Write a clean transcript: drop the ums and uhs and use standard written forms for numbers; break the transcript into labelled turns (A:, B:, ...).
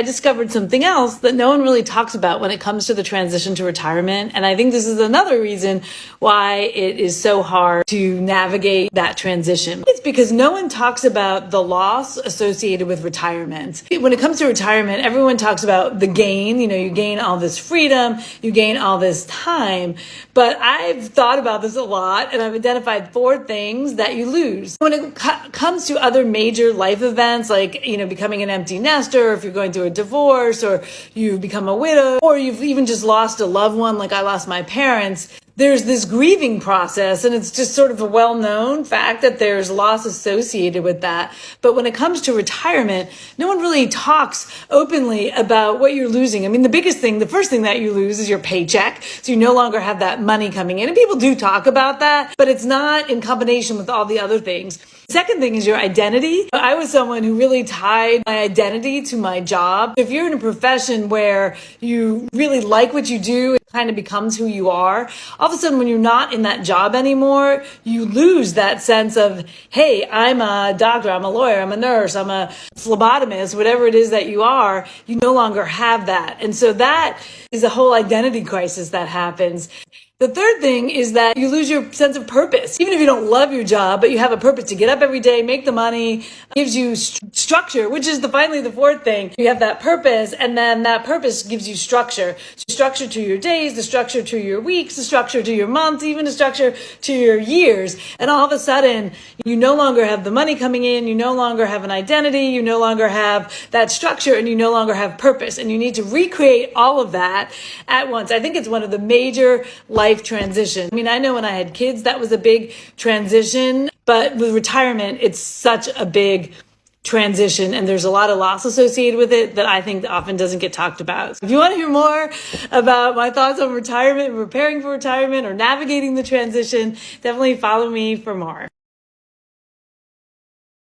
A: I discovered something else that no one really talks about when it comes to the transition to retirement. And I think this is another reason why it is so hard to navigate that transition. It's because no one talks about the loss associated with retirement. When it comes to retirement, everyone talks about the gain. You gain all this freedom, you gain all this time. But I've thought about this a lot, and I've identified 4 things that you lose. When it comes to other major life events, like, becoming an empty nester, or if you're going through a divorce, or you become a widow, or you've even just lost a loved one, like I lost my parents, there's this grieving process, and it's just sort of a well-known fact that there's loss associated with that. But when it comes to retirement, no one really talks openly about what you're losing. I mean, the first thing that you lose is your paycheck. So you no longer have that money coming in. And people do talk about that, but it's not in combination with all the other things. Second thing is your identity. I was someone who really tied my identity to my job. If you're in a profession where you really like what you do, it kind of becomes who you are. All of a sudden, when you're not in that job anymore, you lose that sense of, hey, I'm a doctor, I'm a lawyer, I'm a nurse, I'm a phlebotomist, whatever it is that you are, you no longer have that. And so that is a whole identity crisis that happens. The third thing is that you lose your sense of purpose. Even if you don't love your job, but you have a purpose to get up every day, make the money, gives you structure, which is finally the fourth thing. You have that purpose, and then that purpose gives you structure. Structure to your days, the structure to your weeks, the structure to your months, even the structure to your years. And all of a sudden, you no longer have the money coming in, you no longer have an identity, you no longer have that structure, and you no longer have purpose. And you need to recreate all of that at once. I think it's one of the major life transition. I mean, I know when I had kids, that was a big transition, but with retirement, it's such a big transition, and there's a lot of loss associated with it that I think often doesn't get talked about. If you want to hear more about my thoughts on retirement and preparing for retirement or navigating the transition, definitely follow me for more.